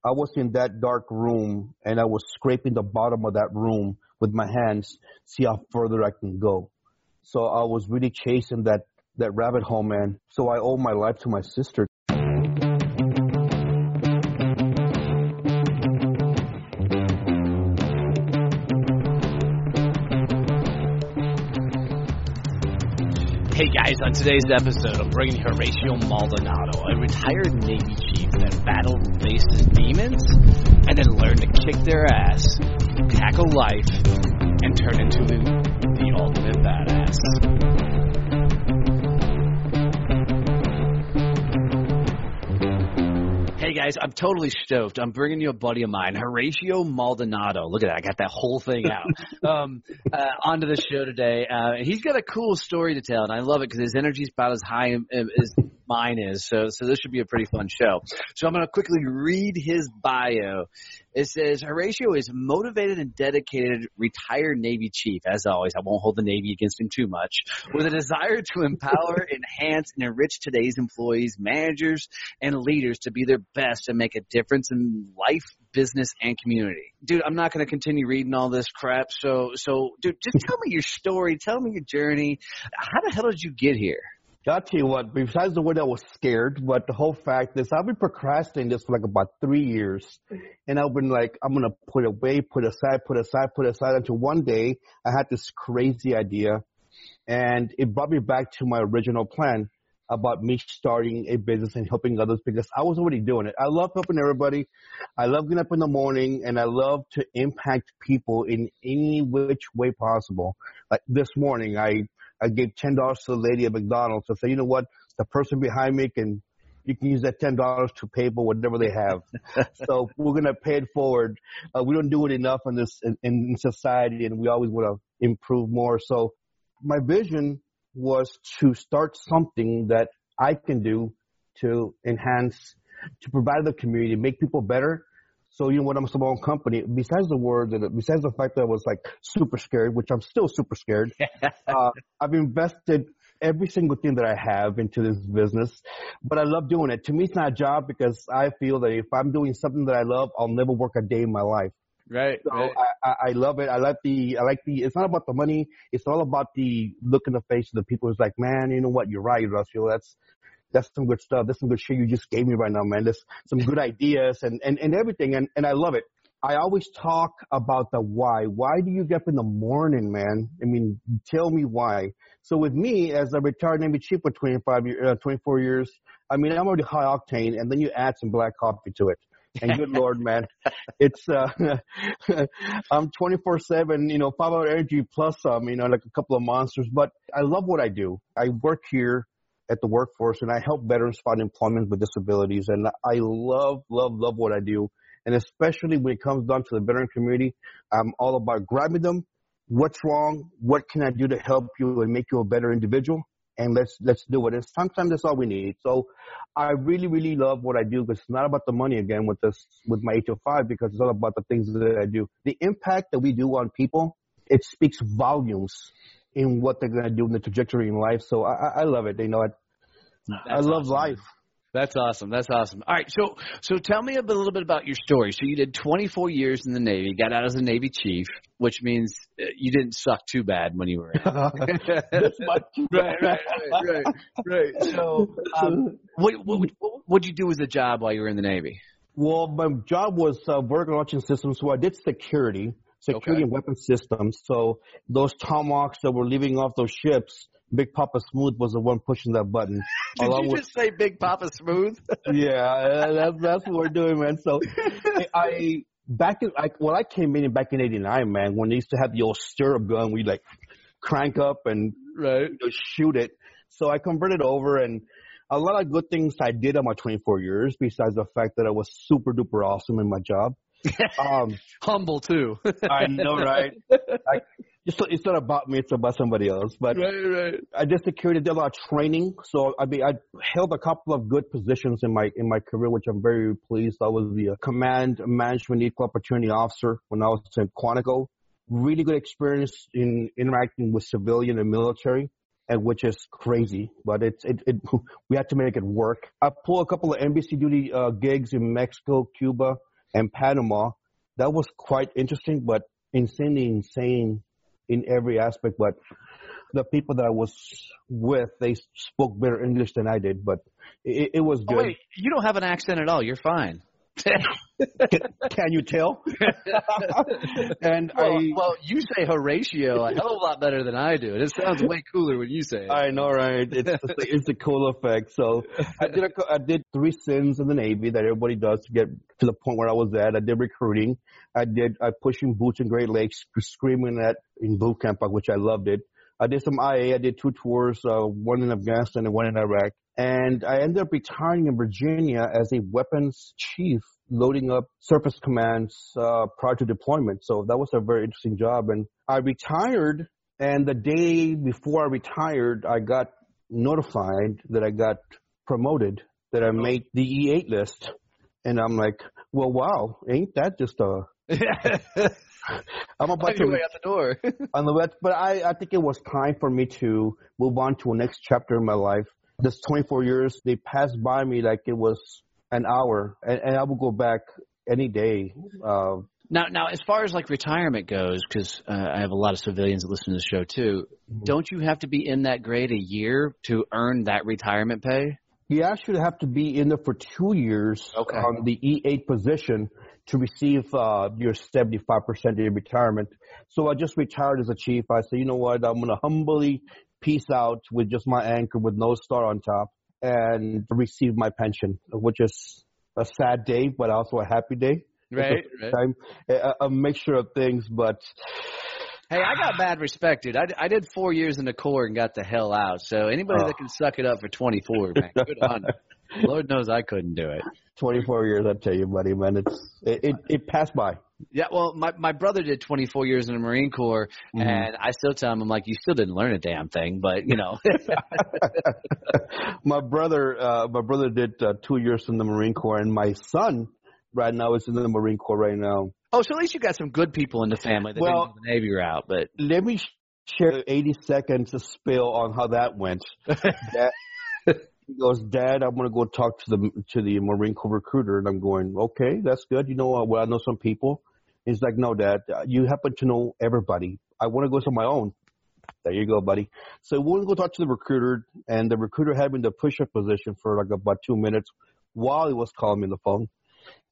I was in that dark room, and I was scraping the bottom of that room with my hands, see how further I can go. So I was really chasing that rabbit hole, man. So I owe my life to my sister. Hey guys, on today's episode, I'm bringing you Horacio Maldonado, a retired Navy chief that battled and faced his demons, and then learned to kick their ass, tackle life, and turn into the ultimate badass. Hey guys, I'm totally stoked. I'm bringing you a buddy of mine, Horacio Maldonado. Look at that. I got that whole thing out. Onto the show today. He's got a cool story to tell, and I love it because his energy is about as high as mine is. So this should be a pretty fun show. So I'm going to quickly read his bio. It says, Horacio is motivated and dedicated retired Navy chief. As always, I won't hold the Navy against him too much. With a desire to empower, enhance, and enrich today's employees, managers, and leaders to be their best and make a difference in life, business, and community. Dude, I'm not going to continue reading all this crap. So, dude, just tell me your story. Tell me your journey. How the hell did you get here? I'll tell you what, besides the way that I was scared, but the whole fact is I've been procrastinating this for like about 3 years. And I've been like, I'm going to put away, put aside until one day I had this crazy idea. And it brought me back to my original plan about me starting a business and helping others because I was already doing it. I love helping everybody. I love getting up in the morning, and I love to impact people in any which way possible. Like this morning, I gave $10 to the lady at McDonald's. I said, you know what? The person behind me you can use that $10 to pay for whatever they have. So we're going to pay it forward. We don't do it enough in society, and we always want to improve more. So my vision was to start something that I can do to enhance, to provide the community, make people better. So, you know what, I'm a small company. Besides the fact that I was like super scared, which I'm still super scared, I've invested every single thing that I have into this business, but I love doing it. To me, it's not a job because I feel that if I'm doing something that I love, I'll never work a day in my life. Right. So right. I love it. I like it's not about the money. It's all about the look in the face of the people. It's like, man, you know what? You're right, Horacio. That's some good stuff. That's some good shit you just gave me right now, man. There's some good ideas and everything. And I love it. I always talk about the why. Why do you get up in the morning, man? I mean, tell me why. So with me, as a retired Navy chief for 24 years, I mean, I'm already high octane, and then you add some black coffee to it. And good Lord, man, it's, I'm 24/7, 5-hour energy plus some, like a couple of monsters, but I love what I do. I work here at the workforce, and I help veterans find employment with disabilities, and I love what I do. And especially when it comes down to the veteran community, I'm all about grabbing them. What's wrong? What can I do to help you and make you a better individual? And let's do it. And sometimes that's all we need. So I really, really love what I do because it's not about the money again with my 8 to 5 because it's all about the things that I do. The impact that we do on people, it speaks volumes in what they're going to do in the trajectory in life. So I love it. I love life. That's awesome. That's awesome. All right. So tell me a little bit about your story. So you did 24 years in the Navy, got out as a Navy chief, which means you didn't suck too bad when you were in. Right. So what'd you do as a job while you were in the Navy? Well, my job was vertical launching systems. So I did security and weapon systems. So those tomahawks that were leaving off those ships, Big Papa Smooth was the one pushing that button. Did you just say Big Papa Smooth? Yeah, that's what we're doing, man. So I came in back in '89, man, when they used to have the old stirrup gun, we like crank up and shoot it. So I converted over, and a lot of good things I did on my 24 years, besides the fact that I was super duper awesome in my job. Humble too. I know, right? It's not about me; it's about somebody else. But right. I did security, did a lot of training. So I held a couple of good positions in my career, which I'm very pleased. I was the command management equal opportunity officer when I was in Quantico. Really good experience in interacting with civilian and military, and which is crazy, but we had to make it work. I pulled a couple of embassy duty gigs in Mexico, Cuba. and Panama. That was quite interesting, but insanely insane in every aspect. But the people that I was with, they spoke better English than I did, but it was good. Oh, wait, you don't have an accent at all. You're fine. Can you tell? And well, you say Horatio a hell of a lot better than I do. It sounds way cooler when you say it. I know, right? It's the cool effect. So I did 3 stints in the Navy that everybody does to get to the point where I was at. I did recruiting. I pushing boots in Great Lakes, screaming in boot camp, which I loved it. I did some IA. I did 2 tours, one in Afghanistan and one in Iraq. And I ended up retiring in Virginia as a weapons chief, loading up surface commands prior to deployment. So that was a very interesting job. And I retired, and the day before I retired, I got notified that I got promoted, that I made the E8 list. And I'm like, well, wow, ain't that just a... I'm about to way out the door. On the web, but I think it was time for me to move on to a next chapter in my life. This 24 years, they passed by me like it was an hour, and I will go back any day. Now, as far as like retirement goes, because I have a lot of civilians that listen to the show too, don't you have to be in that grade a year to earn that retirement pay? You actually have to be in there for 2 years on the E8 position to receive your 75% of your retirement. So I just retired as a chief. I said, you know what, I'm going to humbly peace out with just my anchor with no star on top and receive my pension, which is a sad day, but also a happy day. Right. A mixture of things, but... Hey, I got bad respect, dude. I did 4 years in the Corps and got the hell out. So anybody that can suck it up for 24, man, good on you. Lord knows I couldn't do it. 24 years, I tell you, buddy, man. It passed by. Yeah, well, my brother did 24 years in the Marine Corps, and I still tell him, I'm like, you still didn't learn a damn thing, but, you know. My brother did 2 years in the Marine Corps, and my son right now is in the Marine Corps right now. Oh, so at least you got some good people in the family that didn't go the Navy route. But let me share 80 seconds of spill on how that went. He goes, Dad, I'm going to go talk to the Marine Corps recruiter. And I'm going, okay, that's good. You know, I know some people. He's like, no, Dad, you happen to know everybody. I want to go to my own. There you go, buddy. So we'll go talk to the recruiter, and the recruiter had me in the push-up position for like about 2 minutes while he was calling me on the phone.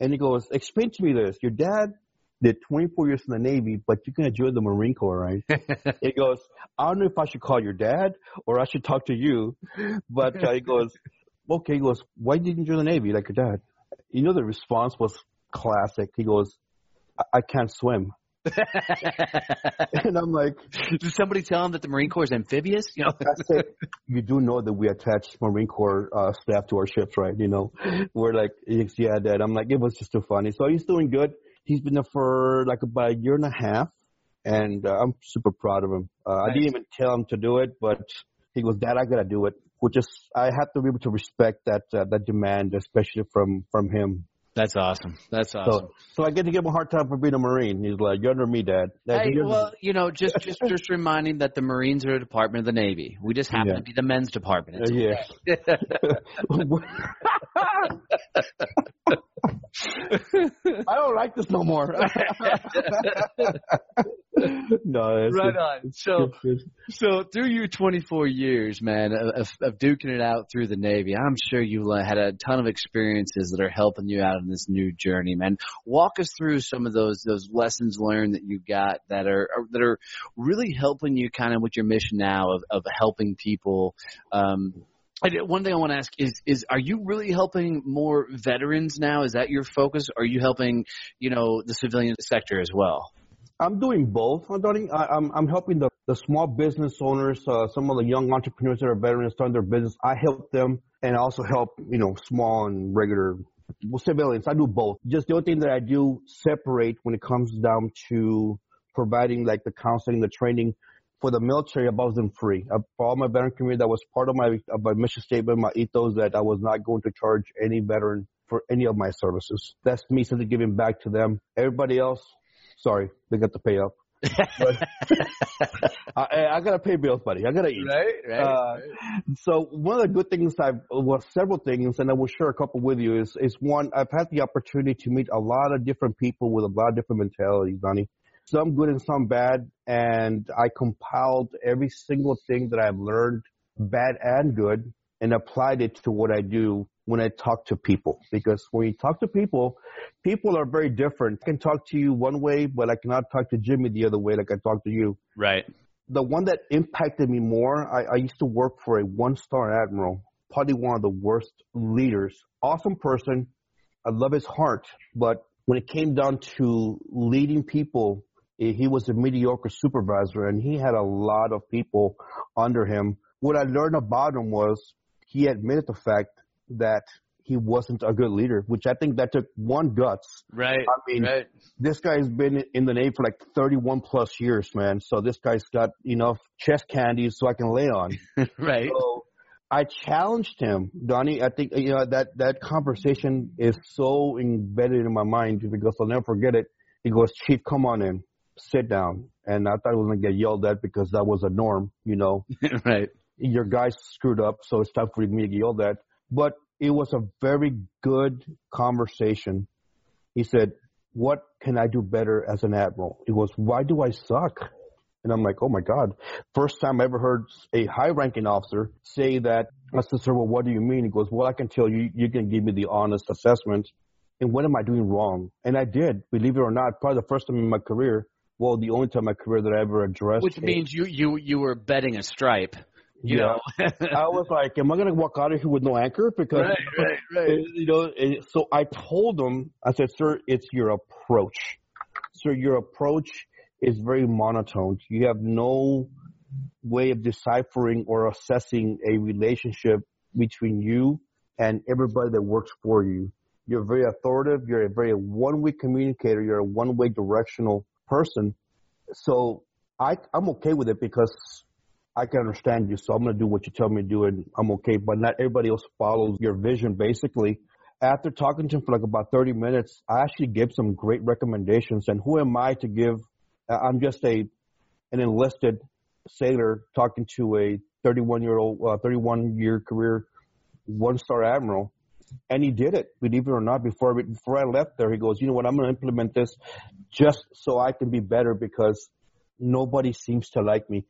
And he goes, explain to me this. Your dad did 24 years in the Navy, but you're going to join the Marine Corps, right? He goes, I don't know if I should call your dad or I should talk to you. But he goes, okay. He goes, why didn't you join the Navy like your dad? You know, the response was classic. He goes, I can't swim. And I'm like, did somebody tell him that the Marine Corps is amphibious? You know, I said, you do know that we attach Marine Corps staff to our ships, right? You know, we're like, yeah, Dad. I'm like, it was just too funny. So he's doing good. He's been there for like about a year and a half, and I'm super proud of him. I didn't even tell him to do it, but he goes, Dad, I gotta do it. Which is, I have to be able to respect that demand, especially from him. That's awesome. That's awesome. So I get to give him a hard time for being a Marine. He's like, you're under me, Dad. Hey, well, you know, just reminding that the Marines are a department of the Navy. We just happen to be the men's department. It's I don't like this no more. No, right on. So through your 24 years, man, of duking it out through the Navy, I'm sure you had a ton of experiences that are helping you out in this new journey, man. Walk us through some of those lessons learned that you got that are really helping you kind of with your mission now of helping people. One thing I want to ask is are you really helping more veterans now? Is that your focus? Or are you helping, you know, the civilian sector as well? I'm doing both, Donnie. I'm helping the small business owners, some of the young entrepreneurs that are veterans starting their business. I help them, and I also help, you know, small and regular civilians. I do both. Just the only thing that I do separate when it comes down to providing like the counseling, the training for the military, above them free. For all my veteran community, that was part of my mission statement, my ethos, that I was not going to charge any veteran for any of my services. That's me simply giving back to them. Everybody else, sorry, they got to pay up. But I gotta pay bills, buddy. I gotta eat. Right. So one of the good things several things, and I will share a couple with you, is one, I've had the opportunity to meet a lot of different people with a lot of different mentalities, Donnie. Some good and some bad, and I compiled every single thing that I've learned, bad and good, and applied it to what I do when I talk to people. Because when you talk to people, people are very different. I can talk to you one way, but I cannot talk to Jimmy the other way like I talk to you. Right. The one that impacted me more, I used to work for a one-star admiral, probably one of the worst leaders. Awesome person. I love his heart. But when it came down to leading people, he was a mediocre supervisor, and he had a lot of people under him. What I learned about him was he admitted the fact that he wasn't a good leader, which I think that took one guts. Right. I mean, This guy's been in the Navy for like 31 plus years, man. So this guy's got enough chest candies so I can lay on. Right. So I challenged him, Donnie. I think, that conversation is so embedded in my mind because I'll never forget it. He goes, Chief, come on in, sit down. And I thought I was going to get yelled at because that was a norm, Right. Your guy screwed up, so it's time for me to get yelled at. But it was a very good conversation. He said, what can I do better as an admiral? He goes, why do I suck? And I'm like, oh, my God. First time I ever heard a high-ranking officer say that. I said, sir, well, what do you mean? He goes, well, I can tell you, you can give me the honest assessment. And what am I doing wrong? And I did, believe it or not, probably the first time in my career, well, the only time in my career that I ever addressed. Which means you were betting a stripe. You know, I was like, am I going to walk out of here with no anchor? Because, right. So I told him, I said, sir, it's your approach. Sir, your approach is very monotone. You have no way of deciphering or assessing a relationship between you and everybody that works for you. You're very authoritative. You're a very one-way communicator. You're a one-way directional person. So I'm okay with it because I can understand you, so I'm going to do what you tell me to do, and I'm okay. But not everybody else follows your vision, basically. After talking to him for like about 30 minutes, I actually gave some great recommendations. And who am I to give? I'm just an enlisted sailor talking to a 31-year career one-star admiral. And he did it, believe it or not. Before I left there, he goes, you know what, I'm going to implement this just so I can be better because nobody seems to like me.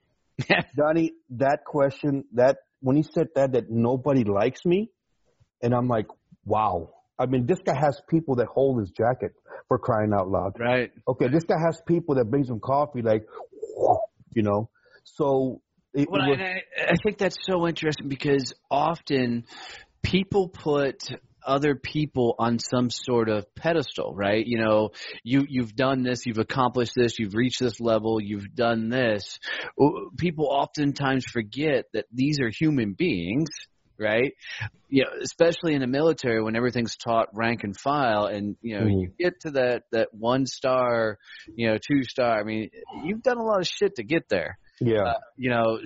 Donnie, that question, when he said that nobody likes me, and I'm like, wow. I mean, this guy has people that hold his jacket, for crying out loud. Right. Okay, this guy has people that brings him coffee, like, So I think that's so interesting because often people put other people on some sort of pedestal, right? You've done this, you've accomplished this, you've reached this level, you've done this. People oftentimes forget that these are human beings, right? Especially in the military when everything's taught rank and file, and you get to that 1 star, 2 star. I mean, you've done a lot of shit to get there. Yeah.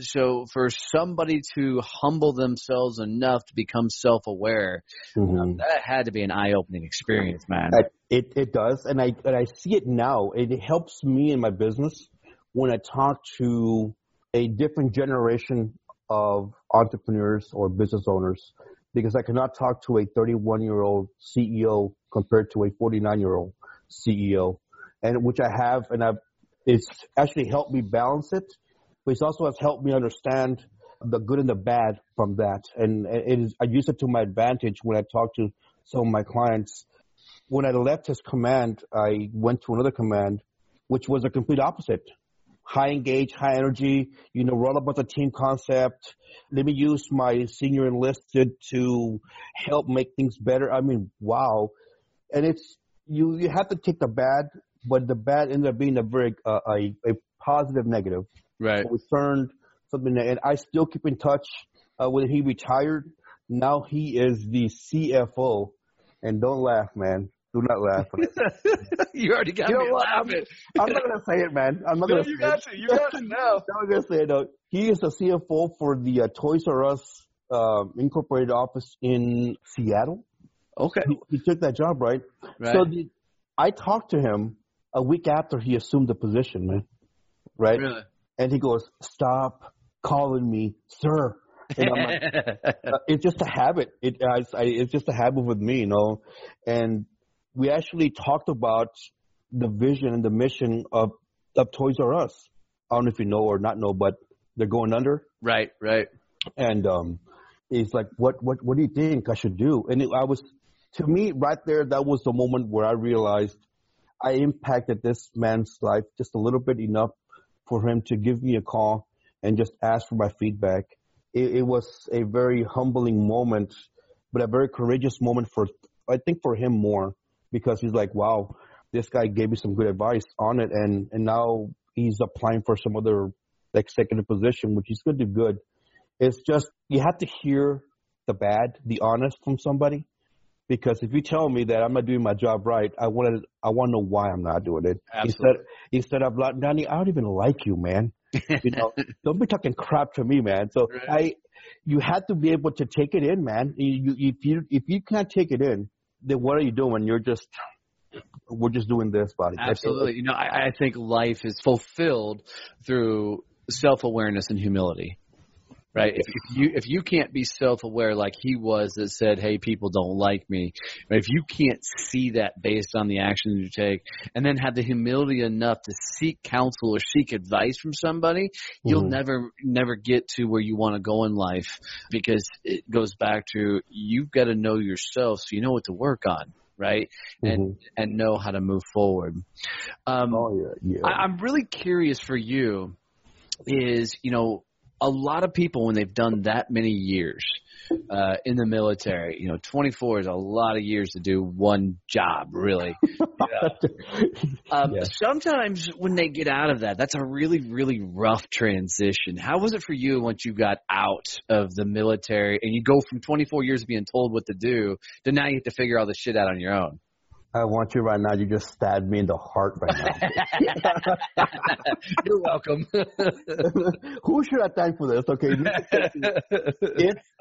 So for somebody to humble themselves enough to become self-aware, that had to be an eye-opening experience, man. It does, and I see it now. It helps me in my business when I talk to a different generation of entrepreneurs or business owners, because I cannot talk to a 31-year-old CEO compared to a 49-year-old CEO, and which I have, and it's actually helped me balance it. But it also has helped me understand the good and the bad from that. And I use it to my advantage when I talk to some of my clients. When I left his command, I went to another command, which was a complete opposite. High engaged, high energy, we're all about the team concept. Let me use my senior enlisted to help make things better. I mean, wow. And it's, you have to take the bad, but the bad ended up being a very, a positive negative. Right. So we turned something, and I still keep in touch. When he retired, now he is the CFO. And don't laugh, man. Do not laugh. You already got me laughing. I'm not going to say it, man. I'm not going to say it. You got to now. I'm going to say it. No. He is the CFO for the Toys R Us Incorporated office in Seattle. Okay. He took that job, right? So I talked to him a week after he assumed the position, man. right? Really? And he goes, "Stop calling me sir." And I'm like, it's just a habit. It's just a habit with me, And we actually talked about the vision and the mission of Toys R Us. I don't know if you know or not know, but they're going under. Right. And he's like, what do you think I should do? And to me, right there, that was the moment where I realized I impacted this man's life just a little bit, enough for him to give me a call and just ask for my feedback. It was a very humbling moment, but a very courageous moment I think for him more, because he's like, wow, this guy gave me some good advice on it. And now he's applying for some other executive position, which is going to do good. It's just, you have to hear the bad, the honest from somebody. Because if you tell me that I'm not doing my job right, I want to know why I'm not doing it. Absolutely. Instead of like, Donnie, I don't even like you, man. Don't be talking crap to me, man. So right. You have to be able to take it in, man. If you can't take it in, then what are you doing? We're just doing this, buddy. Absolutely. I think life is fulfilled through self-awareness and humility. Right. If you can't be self-aware like he was, that said, hey, people don't like me. If you can't see that based on the actions you take, and then have the humility enough to seek counsel or seek advice from somebody, you'll never get to where you want to go in life, because it goes back to, you've got to know yourself so you know what to work on. Right. And know how to move forward. I'm really curious for you is, a lot of people, when they've done that many years in the military, 24 is a lot of years to do one job, really. Sometimes when they get out of that, that's a really, really rough transition. How was it for you once you got out of the military and you go from 24 years of being told what to do to now you have to figure all this shit out on your own? I want you right now. You just stabbed me in the heart right now. You're welcome. Who should I thank for this? Okay.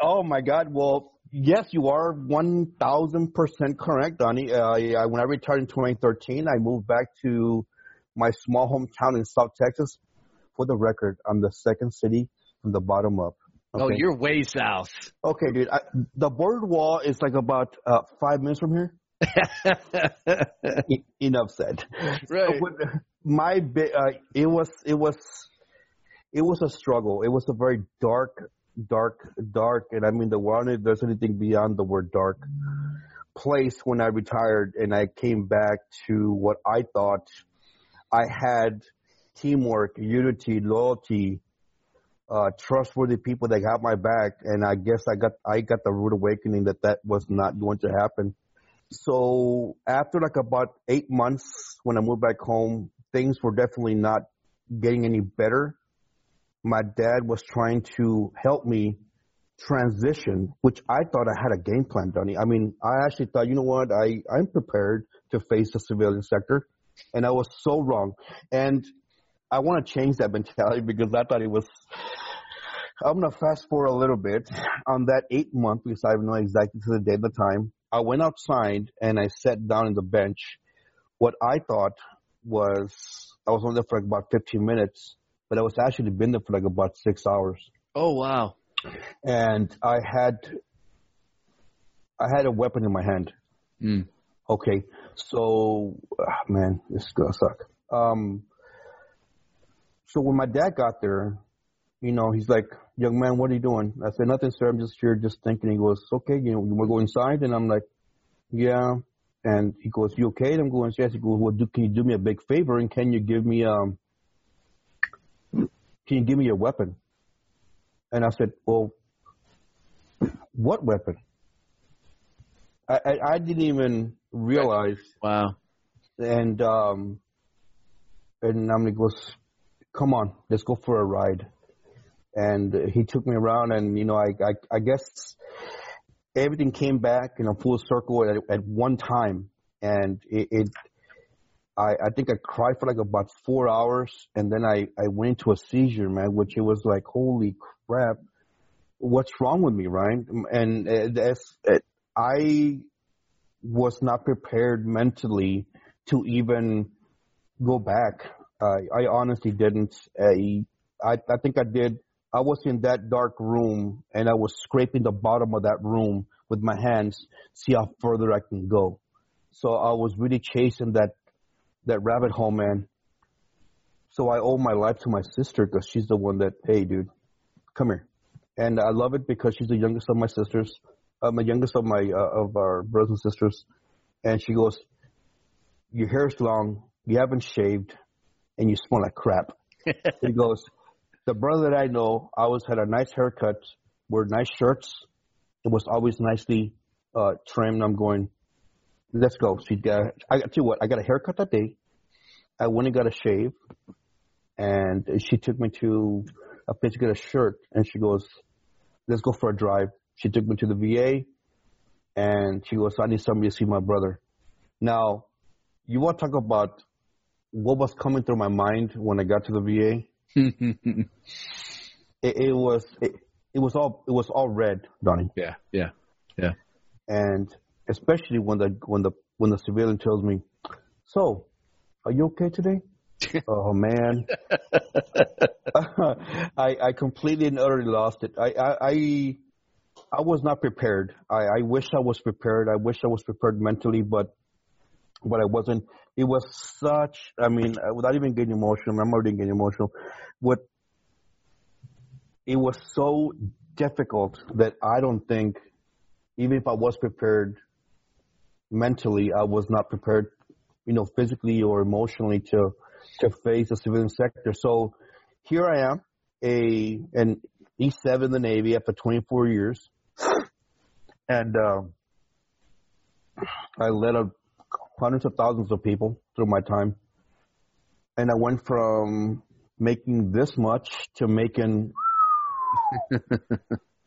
Oh my God. Well, yes, you are 1,000% correct, Donnie. When I retired in 2013, I moved back to my small hometown in South Texas. For the record, I'm the second city from the bottom up. Okay? Oh, you're way south. Okay, dude. The border wall is like about 5 minutes from here. Enough said. Right. So it was a struggle. It was a very dark, and I mean the word, if there's anything beyond the word dark, place when I retired and I came back to what I thought I had: teamwork, unity, loyalty, trustworthy people that got my back. And I guess I got the rude awakening that was not going to happen. So after like about 8 months, when I moved back home, things were definitely not getting any better. My dad was trying to help me transition, which I thought I had a game plan, Donnie. I mean, I actually thought, you know what, I'm prepared to face the civilian sector. And I was so wrong. And I want to change that mentality, because I thought it was – I'm going to fast forward a little bit. On that 8 month, because I don't know exactly to the day of the time, I went outside and I sat down on the bench. What I thought was I was on there for like about 15 minutes, but I was actually been there for like about 6 hours. Oh, wow. And I had a weapon in my hand. Mm. Okay. So, man, this is going to suck. So when my dad got there, he's like, young man, what are you doing? I said, nothing, sir. I'm just here just thinking. He goes, okay, you want to go inside? And I'm like, yeah. And he goes, you okay? And I'm going, yes. He goes, well, can you do me a big favor? And can you give me a weapon? And I said, well, what weapon? I didn't even realize. Wow. And he goes, come on, let's go for a ride. And he took me around, and I guess everything came back in a full circle at one time, and I think I cried for like about 4 hours, and then I went into a seizure, man, which it was like, holy crap, what's wrong with me, right? And I was not prepared mentally to even go back. I honestly didn't. I think I did. I was in that dark room, and I was scraping the bottom of that room with my hands, see how further I can go. So I was really chasing that rabbit hole, man. So I owe my life to my sister because she's the one that, hey, dude, come here. And I love it because she's the youngest of my sisters, my youngest of our brothers and sisters. And she goes, your hair's long, you haven't shaved, and you smell like crap. He goes, the brother that I know always had a nice haircut, wore nice shirts. It was always nicely trimmed. I'm going, let's go. I tell you what, I got a haircut that day. I went and got a shave, and she took me to a place to get a shirt, and she goes, let's go for a drive. She took me to the VA, and she goes, I need somebody to see my brother. Now, you want to talk about what was coming through my mind when I got to the VA? It was all red, Donnie. Yeah. And especially when the civilian tells me, so, are you okay today? Oh man, I completely and utterly lost it. I was not prepared. I wish I was prepared. I wish I was prepared mentally, but I wasn't. It was such. I mean, without even getting emotional, I'm already getting emotional. It was so difficult that I don't think, even if I was prepared mentally, I was not prepared, physically or emotionally to face the civilian sector. So here I am, an E7 in the Navy after 24 years, and I led hundreds of thousands of people through my time, and I went from making this much to making.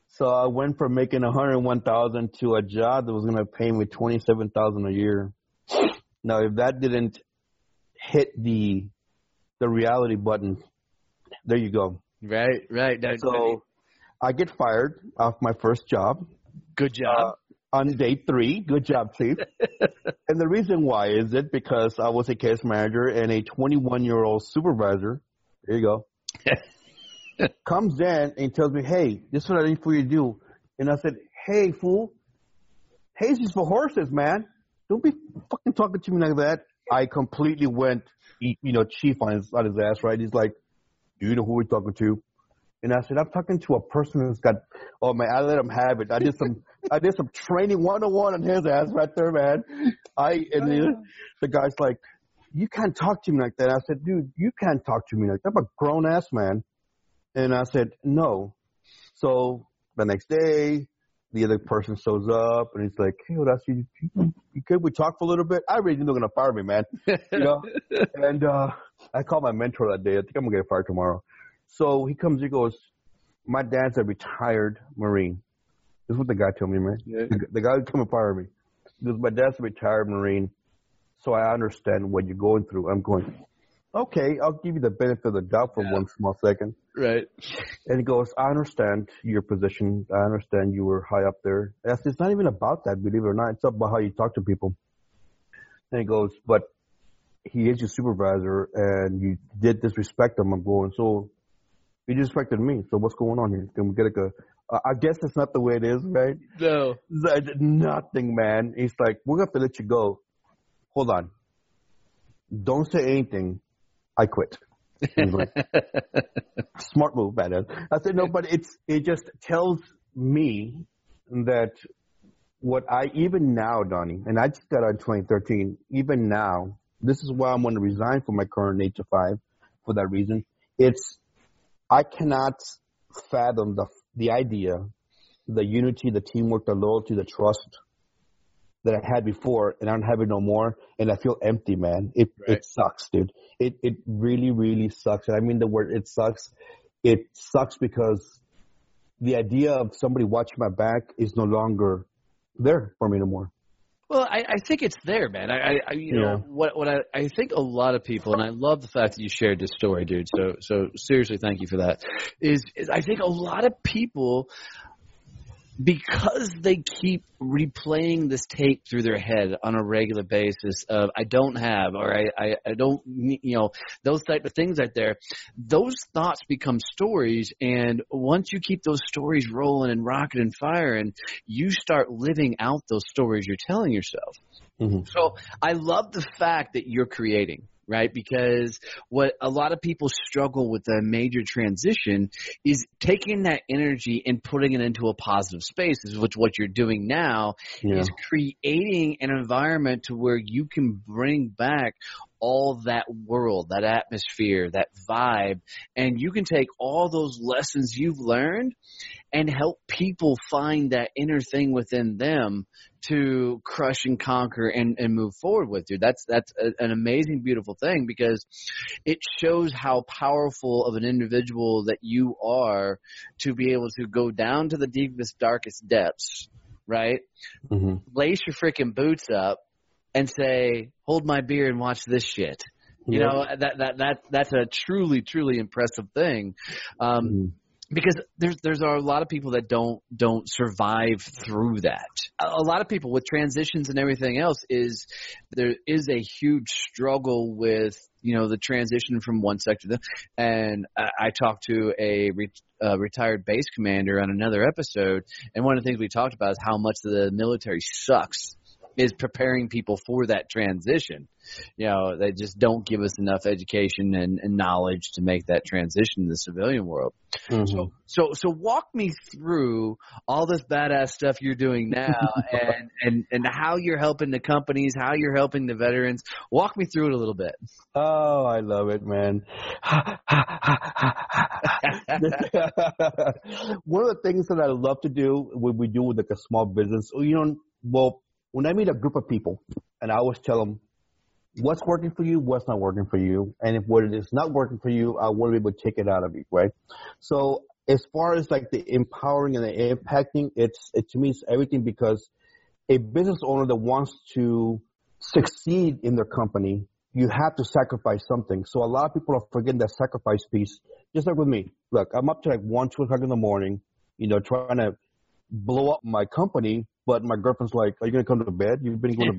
So I went from making $101,000 to a job that was going to pay me $27,000 a year. Now, if that didn't hit the reality button, there you go. Right. So I get fired off my first job. Good job. On day 3. Good job, Chief. And the reason why is it because I was a case manager and a 21-year-old supervisor. There you go. Comes in and tells me, hey, this is what I need for you to do. And I said, hey, fool. Hayes is for horses, man. Don't be fucking talking to me like that. I completely went, chief on his ass, right? He's like, do you know who we're talking to? And I said, I'm talking to a person who's got, oh man, I let him have it. I did some training 101 on his ass right there, man. The guy's like, you can't talk to me like that. I said, dude, you can't talk to me like that. I'm a grown ass man. And I said, no. So the next day, the other person shows up and he's like, hey, Horacio, you could we talk for a little bit? I really knew they're going to fire me, man. And I called my mentor that day. I think I'm going to get fired tomorrow. So he comes, he goes, my dad's a retired Marine. This is what the guy told me, man. Yeah. The guy who came and fired me. He goes, my dad's a retired Marine, so I understand what you're going through. I'm going, okay, I'll give you the benefit of the doubt for 1 small second. Right. And he goes, I understand your position. I understand you were high up there. And I said, it's not even about that, believe it or not. It's about how you talk to people. And he goes, but he is your supervisor, and you did disrespect him. I'm going, so he disrespected me. So what's going on here? Can we get I guess it's not the way it is, right? No. Nothing, man. He's like, we're going to have to let you go. Hold on. Don't say anything. I quit. Like, smart move, man. I said, no, but it just tells me that what even now, Donnie, and I just got out in 2013, even now, this is why I'm going to resign from my current 8 to 5 for that reason. I cannot fathom the idea, the unity, the teamwork, the loyalty, the trust that I had before, and I don't have it no more, and I feel empty, man. It sucks, dude. It really, really sucks. And I mean the word it sucks. It sucks because the idea of somebody watching my back is no longer there for me anymore. Well, I think it's there, man. I think a lot of people, and I love the fact that you shared this story, dude. So seriously, thank you for that. Is I think a lot of people because they keep replaying this tape through their head on a regular basis of I don't have, or I don't, those type of things right there, those thoughts become stories. And once you keep those stories rolling and rocking and firing, you start living out those stories you're telling yourself. Mm-hmm. So I love the fact that you're creating. Right? Because what a lot of people struggle with a major transition is taking that energy and putting it into a positive space, which what you're doing now is creating an environment to where you can bring back all that world, that atmosphere, that vibe, and you can take all those lessons you've learned and help people find that inner thing within them to crush and conquer and move forward with you. That's an amazing, beautiful thing, because it shows how powerful of an individual that you are to be able to go down to the deepest, darkest depths, right? Mm-hmm. Lace your freaking boots up and say, hold my beer and watch this shit. You know, that's a truly, truly impressive thing. Because there's a lot of people that don't survive through that. A lot of people with transitions and everything else there is a huge struggle with, the transition from one sector to the, and I talked to a retired base commander on another episode, and one of the things we talked about is how much the military sucks is preparing people for that transition. They just don't give us enough education and knowledge to make that transition in the civilian world. Mm-hmm. So walk me through all this badass stuff you're doing now and how you're helping the companies, how you're helping the veterans. Walk me through it a little bit. Oh, I love it, man. One of the things that I love to do when we do with like a small business, when I meet a group of people, and I always tell them what's working for you, what's not working for you, and if what it is not working for you, I want to be able to take it out of you, right? So as far as like the empowering and the impacting, to me, it's everything, because a business owner that wants to succeed in their company, you have to sacrifice something. So a lot of people are forgetting that sacrifice piece, just like with me. Look, I'm up to like 1, 2 o'clock in the morning, trying to blow up my company. But my girlfriend's like, are you going to come to bed? You've been going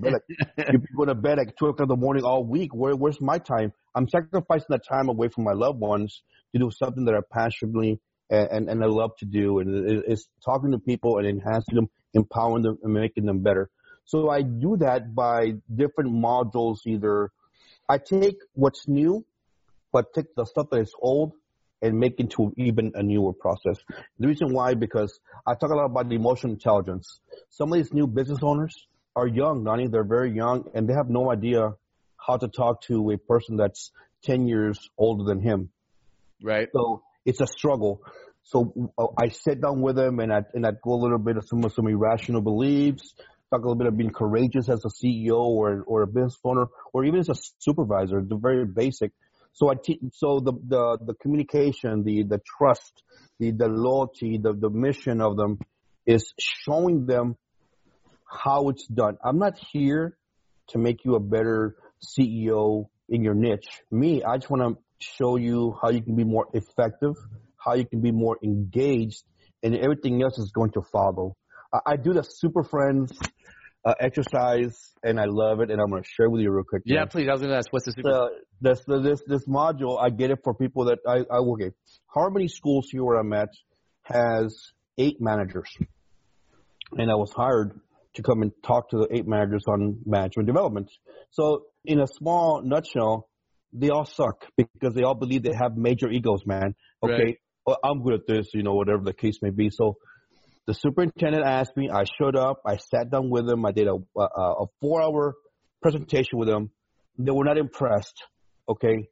to bed at 2 o'clock in the morning all week. Where's my time? I'm sacrificing that time away from my loved ones to do something that I passionately and I love to do. And it's talking to people and enhancing them, empowering them, and making them better. So I do that by different modules. Either I take what's new, but take the stuff that is old and make into even a newer process. The reason why, because I talk a lot about the emotional intelligence. Some of these new business owners are young, Donnie. They're very young, and they have no idea how to talk to a person that's 10 years older than him. Right. So it's a struggle. So I sit down with them, and I go a little bit of some irrational beliefs, talk a little bit of being courageous as a CEO or a business owner, or even as a supervisor, the very basic. So the communication, the trust, the loyalty, the mission of them is showing them how it's done. I'm not here to make you a better CEO in your niche. I just want to show you how you can be more effective, how you can be more engaged, and everything else is going to follow. I do the Super Friends exercise, and I love it, and I'm going to share with you real quick. Yeah, man. Please. I was going to ask, what's the Super? This module, I get it for people that okay. Harmony Schools here where I'm at has 8 managers, and I was hired to come and talk to the 8 managers on management development. So in a small nutshell, they all suck because they all believe they have major egos, man. Okay, right. Well, I'm good at this, whatever the case may be. So the superintendent asked me. I showed up. I sat down with them. I did a 4-hour presentation with them. They were not impressed. Okay,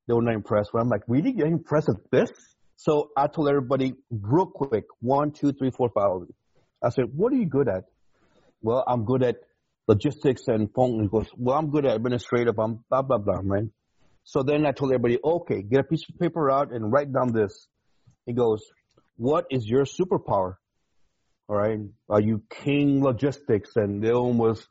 they were not impressed. But I'm like, really? You're impressed with this? So I told everybody real quick, 1, 2, 3, 4, 5. I said, what are you good at? Well, I'm good at logistics and phone. He goes, well, I'm good at administrative. I'm blah, blah, blah, man. So then I told everybody, okay, get a piece of paper out and write down this. He goes, what is your superpower? All right. Are you king logistics? And the one was,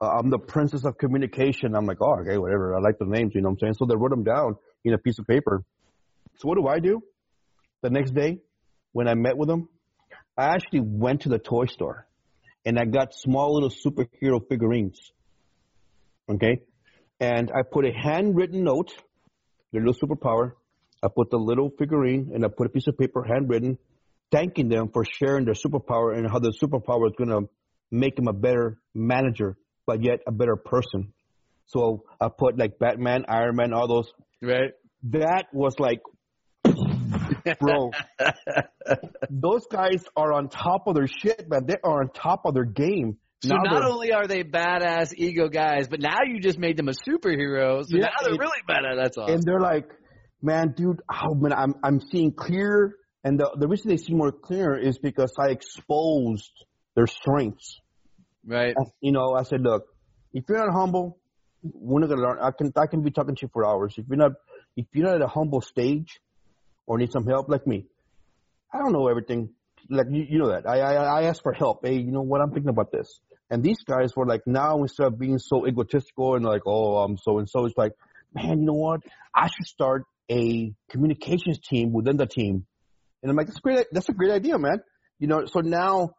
I'm the princess of communication. I'm like, oh, okay, whatever. I like the names, you know what I'm saying? So they wrote them down in a piece of paper. So what do? The next day, when I met with them, I actually went to the toy store and I got small little superhero figurines. Okay? And I put a handwritten note, their little superpower. I put the little figurine and I put a piece of paper handwritten, thanking them for sharing their superpower and how the superpower is going to make them a better manager, but yet a better person. So I put like Batman, Iron Man, all those. Right. That was like, bro, those guys are on top of their shit, man. They are on top of their game. So not only are they badass ego guys, but now you just made them a superhero. So now they're really badass. That's awesome. And they're like, man, dude, man, I'm seeing clear. And the reason they see more clear is because I exposed their strengths. Right. I said, look, if you're not humble, we're not gonna learn. I can be talking to you for hours. If you're not at a humble stage or need some help, like me, I don't know everything. Like you know that. I ask for help. Hey, you know what? I'm thinking about this. And these guys were like, now instead of being so egotistical and like, oh, I'm so and so, it's like, man, you know what? I should start a communications team within the team. And I'm like, that's a great idea, man. So now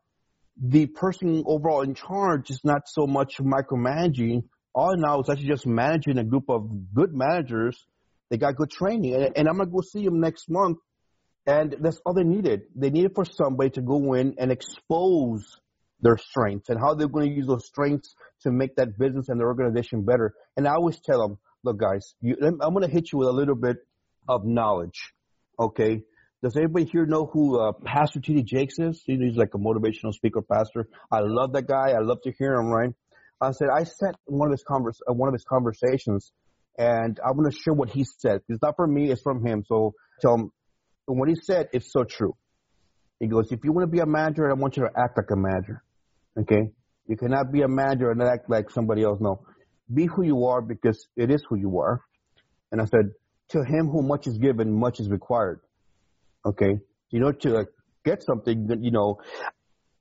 the person overall in charge is not so much micromanaging. All now is actually just managing a group of good managers. They got good training. And I'm going to go see them next month. And that's all they needed. They needed for somebody to go in and expose their strengths and how they're going to use those strengths to make that business and their organization better. And I always tell them, look, guys, I'm going to hit you with a little bit of knowledge, okay? Does anybody here know who Pastor T.D. Jakes is? He's like a motivational speaker pastor. I love that guy. I love to hear him, right? I said, I sat in one of his conversations, and I'm going to share what he said. It's not from me. It's from him. So tell him what he said is so true. He goes, if you want to be a manager, I want you to act like a manager. Okay? You cannot be a manager and act like somebody else. No. Be who you are because it is who you are. And I said, to him who much is given, much is required. Okay? To get something,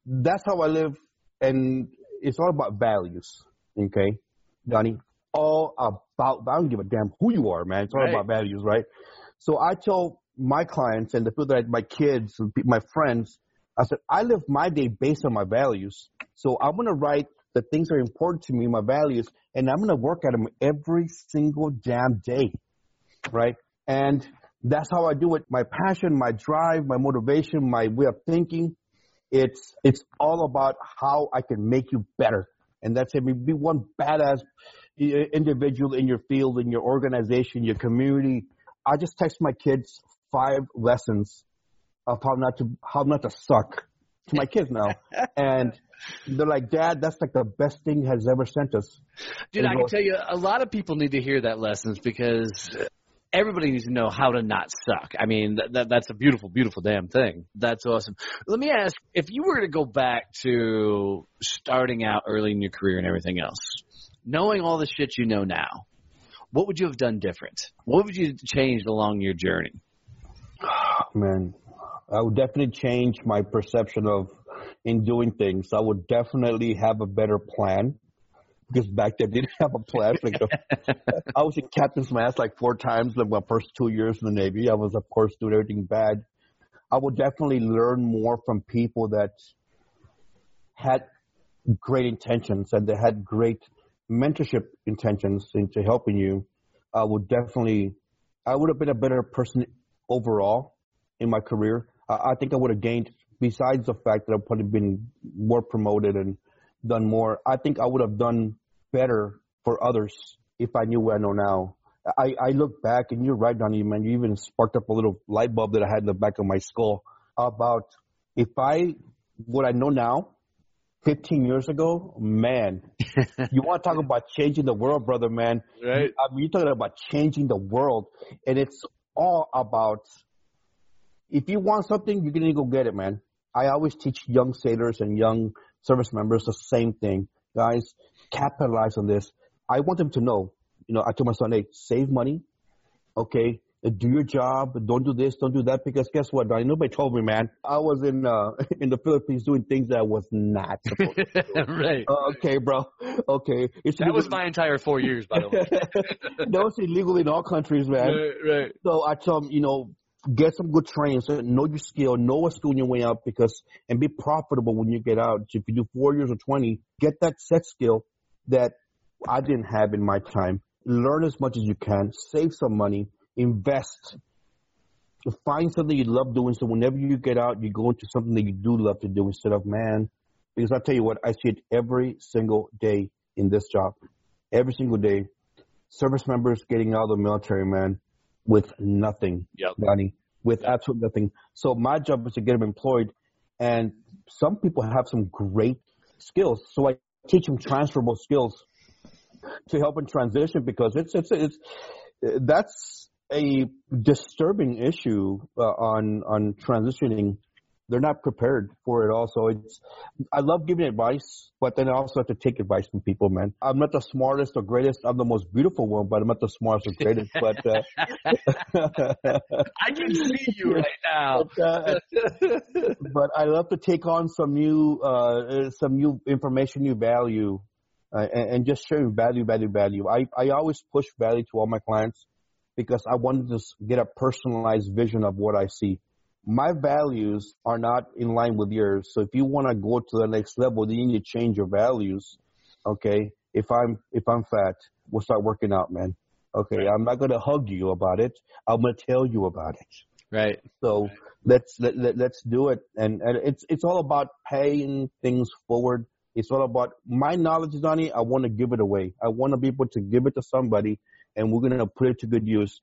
that's how I live. And it's all about values. Okay? Donnie? All about, I don't give a damn who you are, man. It's all about values, right? So I tell my clients and the people that my kids, my friends, I said, I live my day based on my values. So I'm going to write the things that are important to me, my values, and I'm going to work at them every single damn day, right? And that's how I do it. My passion, my drive, my motivation, my way of thinking, it's all about how I can make you better. And that's it. Be one badass individual in your field, in your organization, your community. I just text my kids 5 lessons of how not to suck to my kids now. And they're like, Dad, that's like the best thing has ever sent us. Dude, I can tell you, a lot of people need to hear that lessons because everybody needs to know how to not suck. I mean, that's a beautiful, beautiful damn thing. That's awesome. Let me ask, if you were to go back to starting out early in your career and everything else, knowing all the shit you know now, what would you have done different? What would you have changed along your journey? Man, I would definitely change my perception in doing things. I would definitely have a better plan because back then I didn't have a plan. I was in captain's mast like 4 times in my first 2 years in the Navy. I was, of course, doing everything bad. I would definitely learn more from people that had great intentions and they had great mentorship intentions into helping you. I would have been a better person overall in my career. I think I would have gained, besides the fact that I've probably been more promoted and done more, I think I would have done better for others if I knew what I know now. I look back, and you're right, Donnie, man, you even sparked up a little light bulb that I had in the back of my skull about what I know now, 15 years ago, man, you want to talk about changing the world, brother, man. Right. I mean, you're talking about changing the world, and it's all about, if you want something, you're going to go get it, man. I always teach young sailors and young service members the same thing. Guys, capitalize on this. I want them to know, I told my son, hey, save money, okay? Do your job. Don't do this. Don't do that. Because guess what, Donnie? Nobody told me, man. I was in the Philippines doing things that I was not supposed to do. Right. Okay, bro. Okay. That was my entire 4 years, by the way. That was illegal in all countries, man. Right. So I tell them, get some good training, so know your skill, know what's doing your way out, and be profitable when you get out. If you do 4 years or 20, get that set skill that I didn't have in my time. Learn as much as you can, save some money, invest, find something you love doing. So whenever you get out, you go into something that you do love to do instead of, man, because I tell you what, I see it every single day in this job, every single day. Service members getting out of the military, man, with nothing, Donnie, with absolutely nothing. So my job is to get them employed, and some people have some great skills. So I teach them transferable skills to help in transition, because that's a disturbing issue on transitioning. They're not prepared for it all. So I love giving advice, but then I also have to take advice from people, man. I'm not the smartest or greatest. I'm the most beautiful one, but I'm not the smartest or greatest. But I can see you right now. But I love to take on some new information, new value, and just sharing value. I always push value to all my clients because I wanted to get a personalized vision of what I see. My values are not in line with yours. So if you want to go to the next level, then you need to change your values. Okay. If I'm fat, we'll start working out, man. Okay. Right. I'm not going to hug you about it. I'm going to tell you about it. Right. So let's do it. And it's all about paying things forward. It's all about my knowledge, Donnie. I want to give it away. I want to be able to give it to somebody, and we're going to put it to good use.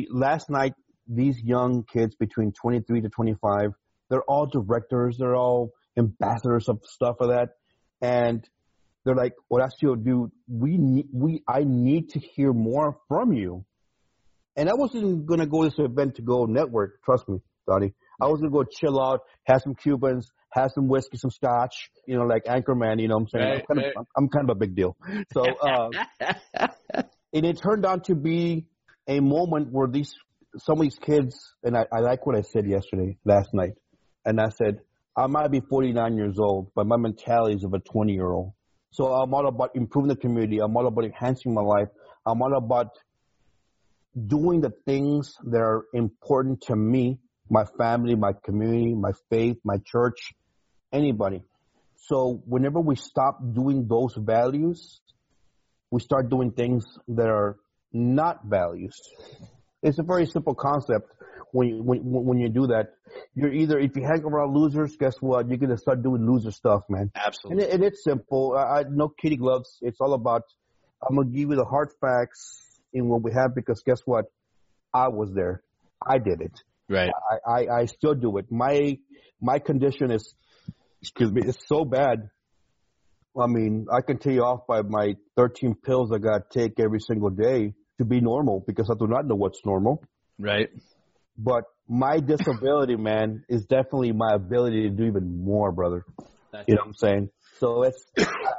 Last night, these young kids between 23 to 25, they're all directors. They're all ambassadors of stuff like that. And they're like, Horacio, dude, I need to hear more from you. And I wasn't going to go to this event to go network. Trust me, Donnie. I was going to go chill out, have some Cubans, have some whiskey, some scotch, like Anchorman, you know what I'm saying? Right, I'm kind of a big deal. So, and it turned out to be a moment where some of these kids, and I like what I said last night. And I said, I might be 49 years old, but my mentality is of a 20-year-old. So I'm all about improving the community. I'm all about enhancing my life. I'm all about doing the things that are important to me, my family, my community, my faith, my church, anybody. So whenever we stop doing those values, we start doing things that are not values. It's a very simple concept. When you do that, you're either, if you hang around losers, guess what? You're going to start doing loser stuff, man. Absolutely. And it's simple. No kitty gloves. It's all about, I'm going to give you the hard facts in what we have, because guess what? I was there. I did it. Right. I still do it. My condition is so bad. I mean, I can tell you off by my 13 pills I got to take every single day to be normal, because I do not know what's normal. Right. But my disability, man, is definitely my ability to do even more, brother. You know what I'm saying? So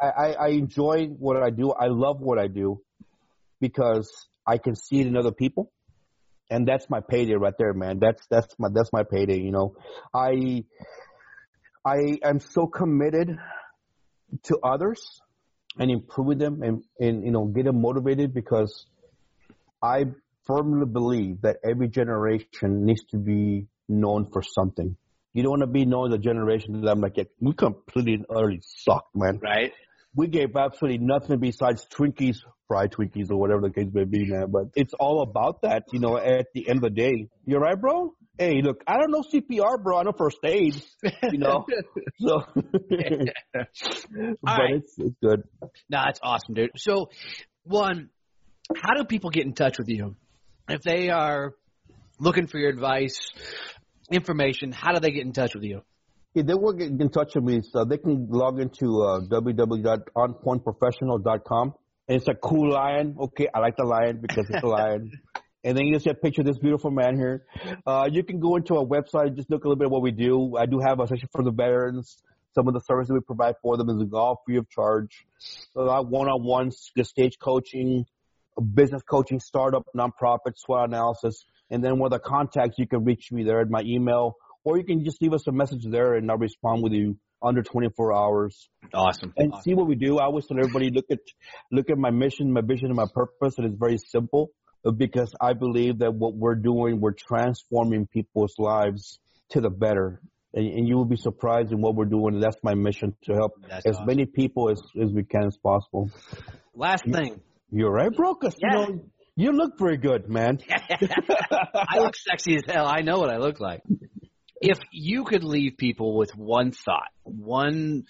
I enjoy what I do. I love what I do because I can see it in other people. And that's my payday right there, man. That's my payday, I am so committed to others and improving them and get them motivated, because I firmly believe that every generation needs to be known for something. You don't want to be known as a generation that I'm like, we completely and utterly sucked, man. Right. We gave absolutely nothing besides Twinkies, fried Twinkies, or whatever the case may be, man. But it's all about that, at the end of the day. You're right, bro? Hey, look, I don't know CPR, bro. I know first aid, So, but right. It's good. No, that's awesome, dude. So, one, how do people get in touch with you? If they are looking for your advice, information, how do they get in touch with you? Yeah, they will get in touch with me. So they can log into www.onpointprofessional.com. And it's a cool lion. Okay, I like the lion because it's a lion. And then you just get a picture of this beautiful man here. You can go into our website, just look a little bit at what we do. I do have a section for the veterans. Some of the services we provide for them is all free of charge. One-on-ones, the stage coaching, business coaching, startup, nonprofit, SWOT analysis. And then with the contacts, you can reach me there at my email, or you can just leave us a message there and I'll respond with you under 24 hours. Awesome. And see what we do. I always tell everybody, look at my mission, my vision, and my purpose. And it's very simple. because I believe that what we're doing, we're transforming people's lives to the better. And you will be surprised in what we're doing. That's my mission, to help as many people as we can as possible. Last thing. You're right, bro, because you look pretty good, man. I look sexy as hell. I know what I look like. If you could leave people with one thought, one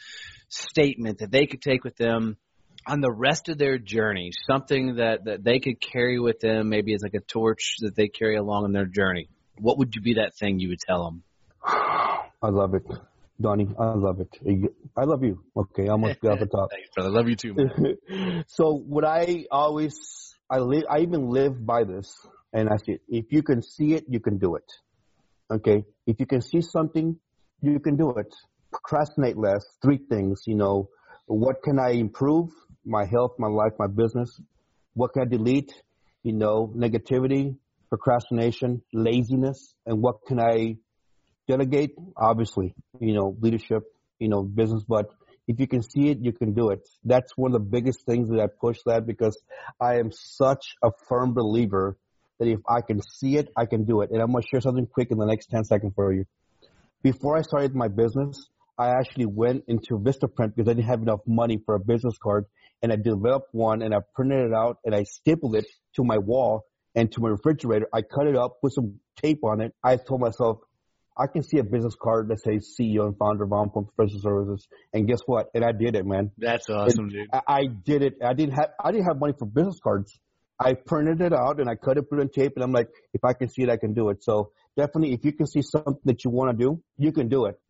statement that they could take with them on the rest of their journey, something that they could carry with them, maybe as like a torch that they carry along in their journey, what would be that thing you would tell them? I love it. Donnie, I love it. I love you. Okay, I'm going to off the top. Thanks, brother. I love you too, man. So what I even live by this, and I say, if you can see it, you can do it. Okay? If you can see something, you can do it. Procrastinate less. 3 things, What can I improve? My health, my life, my business. What can I delete? Negativity, procrastination, laziness. And what can I delegate? Obviously, leadership, business. But if you can see it, you can do it. That's one of the biggest things that I push that, because I am such a firm believer that if I can see it, I can do it. And I'm going to share something quick in the next 10 seconds for you. Before I started my business, I actually went into Vistaprint because I didn't have enough money for a business card, and I developed one, and I printed it out, and I stapled it to my wall and to my refrigerator. I cut it up, put some tape on it. I told myself, I can see a business card that says CEO and founder of On-Point Professional Services, and guess what? And I did it, man. That's awesome, dude. I did it. I didn't have money for business cards. I printed it out and I cut it, put it on tape, and I'm like, if I can see it, I can do it. So definitely, if you can see something that you want to do, you can do it.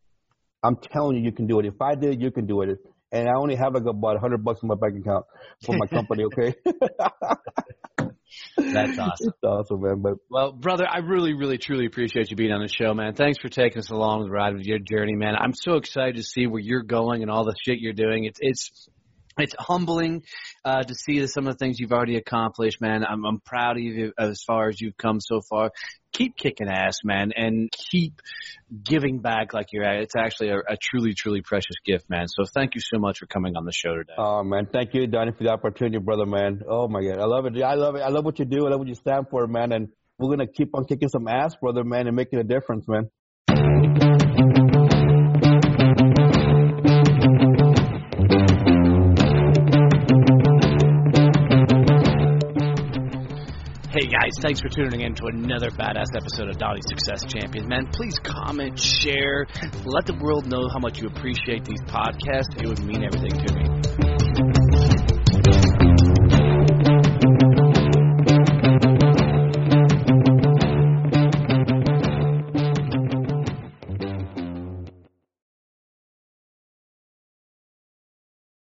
I'm telling you can do it. If I did it, you can do it. And I only have like about $100 in my bank account for my company, okay? That's awesome. It's awesome, man. Well, brother, I really, really, truly appreciate you being on the show, man. Thanks for taking us along the ride of your journey, man. I'm so excited to see where you're going and all the shit you're doing. It's humbling to see some of the things you've already accomplished, man. I'm proud of you as far as you've come so far. Keep kicking ass, man, and keep giving back like you're at. It's actually a truly, truly precious gift, man. So thank you so much for coming on the show today. Oh, man. Thank you, Donnie, for the opportunity, brother, man. Oh, my God. I love it. I love it. I love what you do. I love what you stand for, man. And we're going to keep on kicking some ass, brother, man, and making a difference, man. Hey guys, thanks for tuning in to another badass episode of Donnie Success Champions. Man, please comment, share, let the world know how much you appreciate these podcasts. It would mean everything to me.